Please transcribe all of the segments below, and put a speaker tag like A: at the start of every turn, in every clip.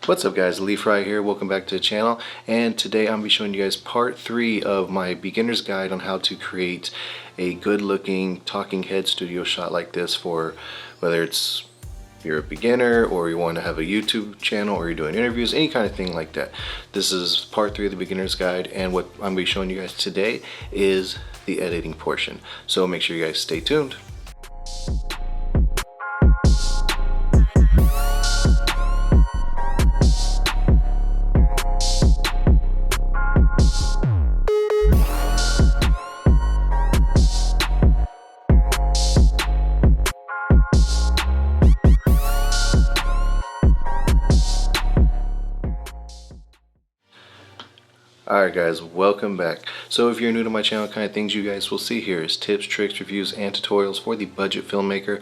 A: What's up guys, Lee Fry here, welcome back to the channel, and today I'm going to be showing you guys part 3 of my beginner's guide on how to create a good looking talking head studio shot like this for whether it's you're a beginner or you want to have a YouTube channel or you're doing interviews, any kind of thing like that. This is part 3 of the beginner's guide, and what I'm going to be showing you guys today is the editing portion. So make sure you guys stay tuned. Alright guys, welcome back. So if you're new to my channel, kind of things you guys will see here is tips, tricks, reviews, and tutorials for the budget filmmaker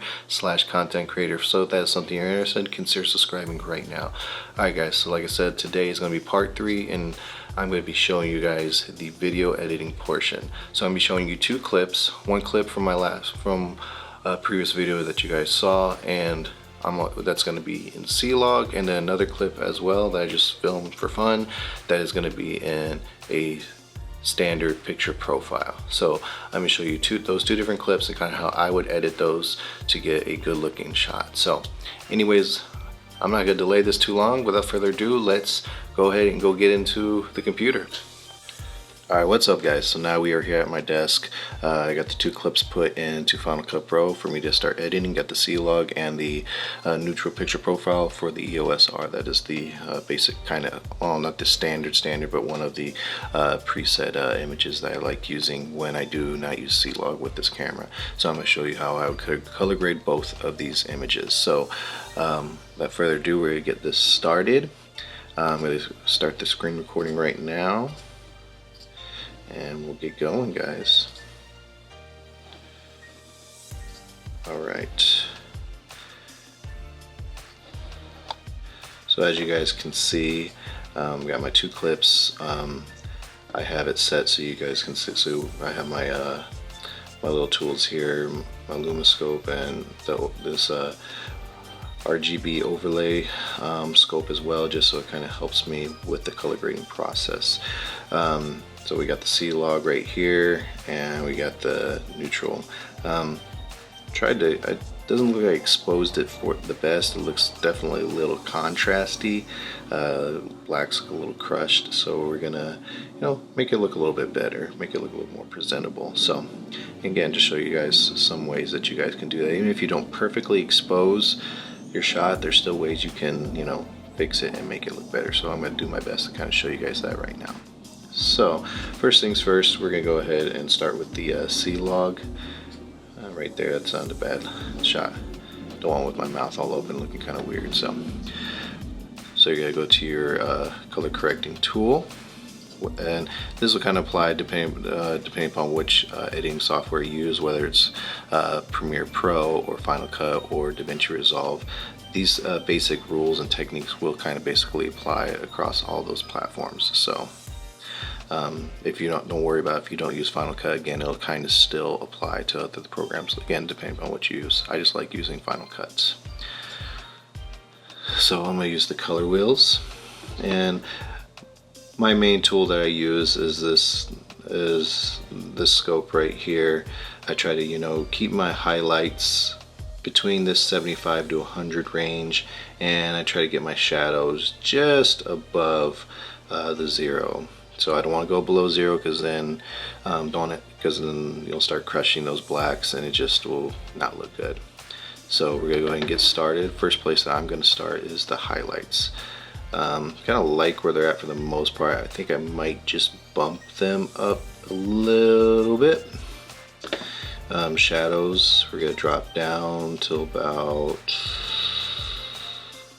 A: / content creator. So if that is something you're interested in, consider subscribing right now. Alright guys, so like I said, today is going to be part 3, and I'm going to be showing you guys the video editing portion. So I'm going to be showing you 2 clips. One clip from a previous video that you guys saw, and that's going to be in C-Log, and then another clip as well that I just filmed for fun that is going to be in a standard picture profile. So I'm going to show you those two different clips and kind of how I would edit those to get a good looking shot. So anyways, I'm not going to delay this too long. Without further ado, let's go ahead and go get into the computer. Alright, what's up guys? So now we are here at my desk. I got the 2 clips put into Final Cut Pro for me to start editing. Got the C-Log and the neutral picture profile for the EOS R. That is the basic kind of, well, not the standard, but one of the preset images that I like using when I do not use C-Log with this camera. So I'm going to show you how I would color grade both of these images. So without further ado, we're going to get this started. I'm going to start the screen recording right now, and we'll get going, guys. Alright, so as you guys can see, we got my 2 clips. I have it set so you guys can see. So I have my my little tools here, my Lumiscope, and this RGB overlay scope as well, just so it kind of helps me with the color grading process. So we got the C-Log right here, and we got the neutral. It doesn't look like I exposed it for the best. It looks definitely a little contrasty. Black's a little crushed, so we're gonna, make it look a little bit better, make it look a little more presentable. So again, just show you guys some ways that you guys can do that. Even if you don't perfectly expose your shot, there's still ways you can, fix it and make it look better. So I'm gonna do my best to kind of show you guys that right now. So first things first, we're gonna go ahead and start with the C-Log. Right there, that sounded a bad shot. Don't want with my mouth all open, looking kind of weird. So you're gonna go to your color correcting tool, and this will kind of apply depending upon which editing software you use, whether it's Premiere Pro or Final Cut or DaVinci Resolve. These basic rules and techniques will kind of basically apply across all those platforms. So if you don't worry about if you don't use Final Cut, again, it'll kind of still apply to other programs, again, depending on what you use. I just like using Final Cuts. So I'm going to use the color wheels, and my main tool that I use is this scope right here. I try to keep my highlights between this 75 to 100 range, and I try to get my shadows just above the 0. So I don't want to go below 0, because then you'll start crushing those blacks and it just will not look good. So we're gonna go ahead and get started. First place that I'm gonna start is the highlights. Kind of like where they're at for the most part. I think I might just bump them up a little bit. Shadows, we're gonna drop down to about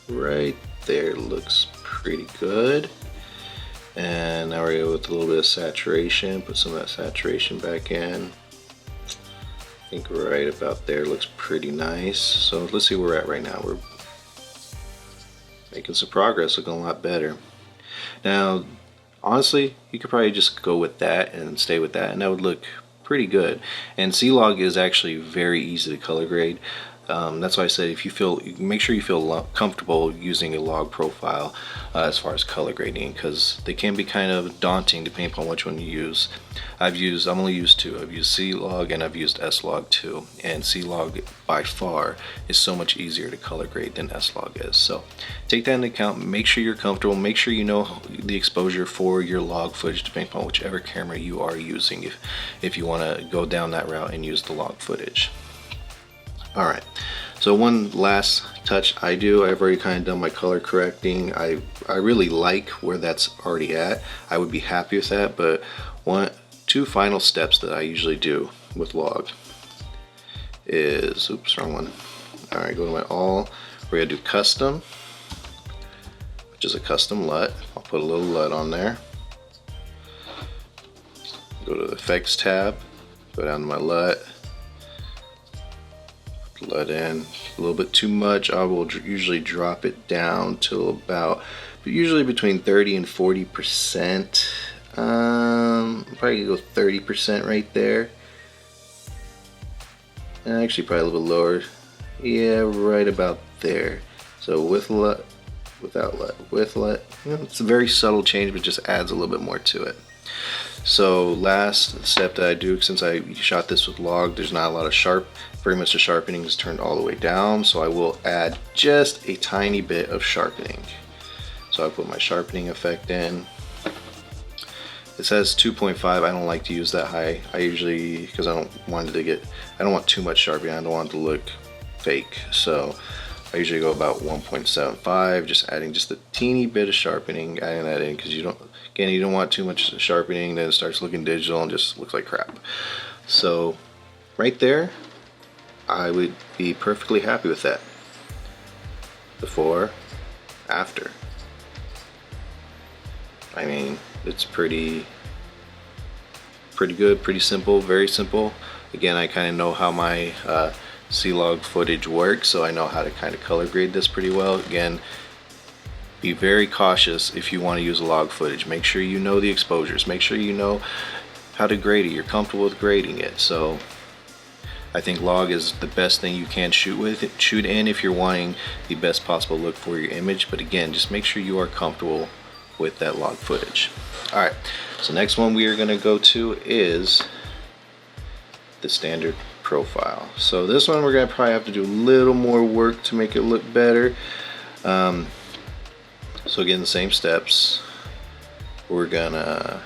A: right there. Looks pretty good. And now we're going to go with a little bit of saturation, put some of that saturation back in. I think right about there looks pretty nice. So let's see where we're at right now. We're making some progress, looking a lot better. Now, honestly, you could probably just go with that and stay with that, and that would look pretty good. And C-Log is actually very easy to color grade. That's why I said make sure you feel comfortable using a log profile as far as color grading, because they can be kind of daunting depending upon which one you use. I've only used two. I've used C-Log and I've used S-Log too. And C-Log by far is so much easier to color grade than S-Log is. So take that into account. Make sure you're comfortable. Make sure you know the exposure for your log footage depending upon whichever camera you are using, if you want to go down that route and use the log footage. Alright, so one last touch I've already kind of done my color correcting. I really like where that's already at. I would be happy with that, but two final steps that I usually do with log is, oops, wrong one. Alright, go to my all, we're going to do custom, which is a custom LUT. I'll put a little LUT on there. Go to the effects tab, go down to my LUT. LUT in a little bit too much. I will usually drop it down to about, usually between 30 and 40%. Probably go 30% right there. And actually probably a little bit lower. Yeah, right about there. So with LUT, without LUT, with LUT. It's a very subtle change, but just adds a little bit more to it. So last step that I do, since I shot this with log, there's not a lot of pretty much the sharpening is turned all the way down, so I will add just a tiny bit of sharpening. So I put my sharpening effect in. It says 2.5. I don't like to use that high. I usually, because I don't want too much sharpening. I don't want it to look fake. So I usually go about 1.75, just adding just a teeny bit of sharpening, adding that in, because you don't want too much sharpening, then it starts looking digital and just looks like crap. So right there, I would be perfectly happy with that. Before, after. I mean, it's pretty good, pretty simple, very simple. Again, I kind of know how my C-Log footage works, so I know how to kind of color grade this pretty well. Again, be very cautious if you want to use a log footage. Make sure you know the exposures. Make sure you know how to grade it. You're comfortable with grading it. So I think log is the best thing you can shoot in if you're wanting the best possible look for your image. But again, just make sure you are comfortable with that log footage. Alright, so next one we are going to go to is the standard profile. So this one we're going to probably have to do a little more work to make it look better. So again, the same steps. We're gonna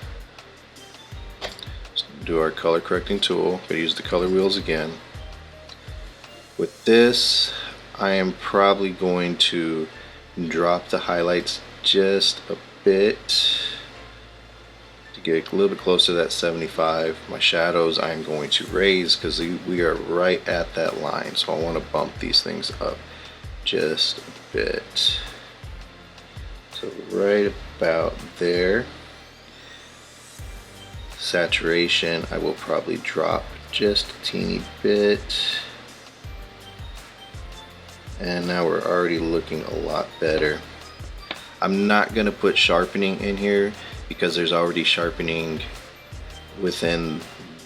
A: do our color correcting tool. Gonna use the color wheels again. With this, I am probably going to drop the highlights just a bit to get a little bit closer to that 75. My shadows I'm going to raise because we are right at that line, so I want to bump these things up just a bit. So right about there. Saturation I will probably drop just a teeny bit. And now we're already looking a lot better. I'm not going to put sharpening in here because there's already sharpening within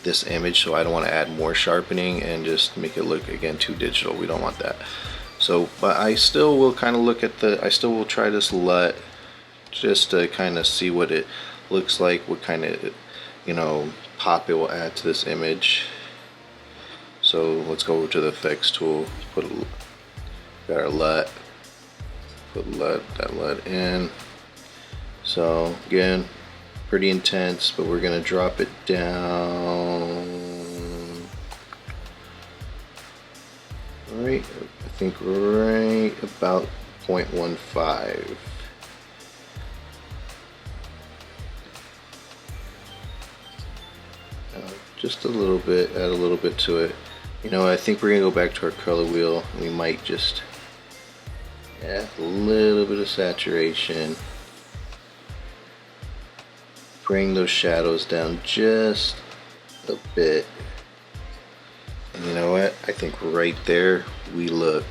A: this image, so I don't want to add more sharpening and just make it look again too digital. We don't want that. So, but I still will kind of look at I still will try this LUT just to kind of see what it looks like, what kind of, pop it will add to this image. So let's go over to the effects tool, got our LUT, put that LUT in. So again, pretty intense, but we're gonna drop it down right, I think right about 0.15. Just a little bit, add a little bit to it. I think we're gonna go back to our color wheel. We might just add a little bit of saturation. Bring those shadows down just a bit. And you know what? I think right there we look,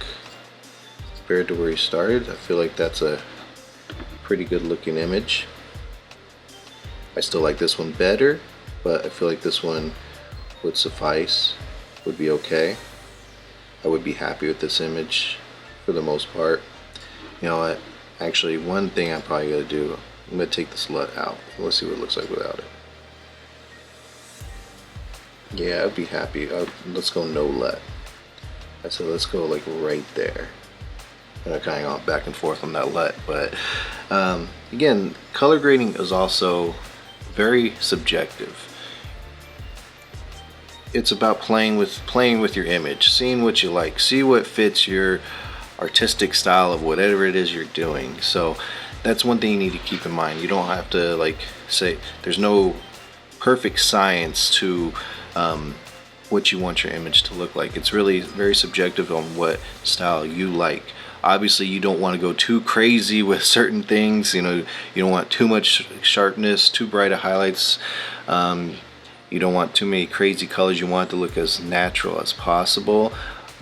A: compared to where we started, I feel like that's a pretty good looking image. I still like this one better, but I feel like this one would suffice, would be okay. I would be happy with this image for the most part. You know what? Actually, one thing I'm probably gonna do, I'm gonna take this LUT out. Let's see what it looks like without it. Yeah, I'd be happy. Let's go no LUT. I said let's go like right there. And I kind of gone back and forth on that LUT, but again, color grading is also very subjective. It's about playing with your image, seeing what you like, see what fits your artistic style of whatever it is you're doing. So that's one thing you need to keep in mind. You don't have to like say there's no perfect science to what you want your image to look like. It's really very subjective on what style you like. Obviously you don't want to go too crazy with certain things, you know, you don't want too much sharpness, too bright of highlights, you don't want too many crazy colors. You want it to look as natural as possible,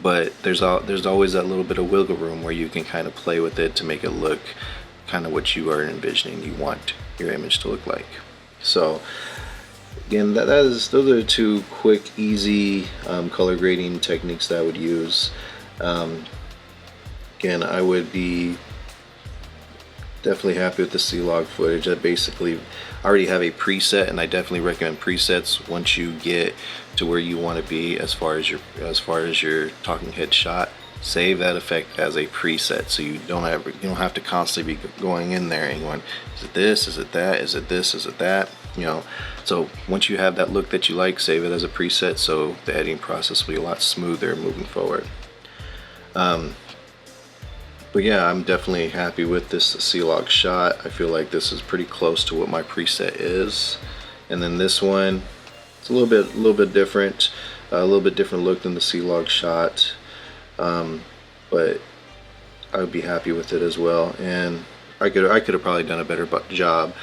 A: but there's always that little bit of wiggle room where you can kind of play with it to make it look kind of what you are envisioning you want your image to look like. So again, those are two quick, easy color grading techniques that I would use. Again, I would be definitely happy with the C-Log footage. I basically already have a preset, and I definitely recommend presets once you get to where you want to be as far as your talking head shot. Save that effect as a preset, so you don't have to constantly be going in there and going, is it this, is it that, is it this, is it that, you know. So once you have that look that you like, save it as a preset, so the editing process will be a lot smoother moving forward. But yeah, I'm definitely happy with this C-Log shot. I feel like this is pretty close to what my preset is. And then this one, it's a little bit different, a little bit different look than the C-Log shot. But I would be happy with it as well. And I could have probably done a better job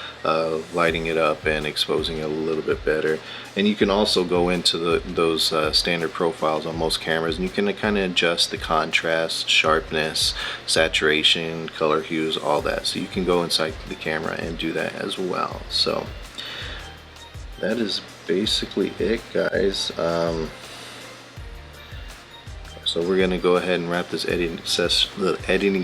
A: lighting it up and exposing it a little bit better. And you can also go into those standard profiles on most cameras, and you can kind of adjust the contrast, sharpness, saturation, color hues, all that. So you can go inside the camera and do that as well. So that is basically it, guys. So we're gonna go ahead and wrap this editing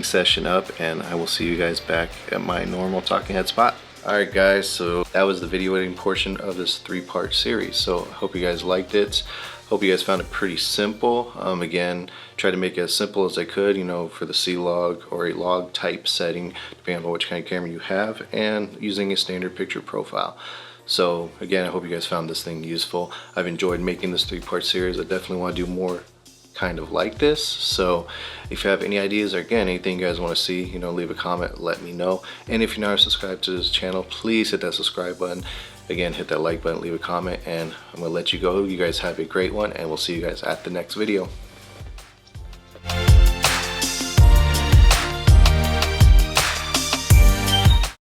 A: session up, and I will see you guys back at my normal talking head spot. Alright guys, so that was the video editing portion of this 3-part series. So I hope you guys liked it. Hope you guys found it pretty simple. Again, try to make it as simple as I could, you know, for the C-Log or a log type setting, depending on which kind of camera you have, and using a standard picture profile. So again, I hope you guys found this thing useful. I've enjoyed making this 3-part series. I definitely want to do more kind of like this. So if you have any ideas, or again anything you guys want to see, you know, leave a comment, let me know. And if you're not subscribed to this channel, please hit that subscribe button. Again, hit that like button, leave a comment, and I'm gonna let you go. You guys have a great one, and we'll see you guys at the next video.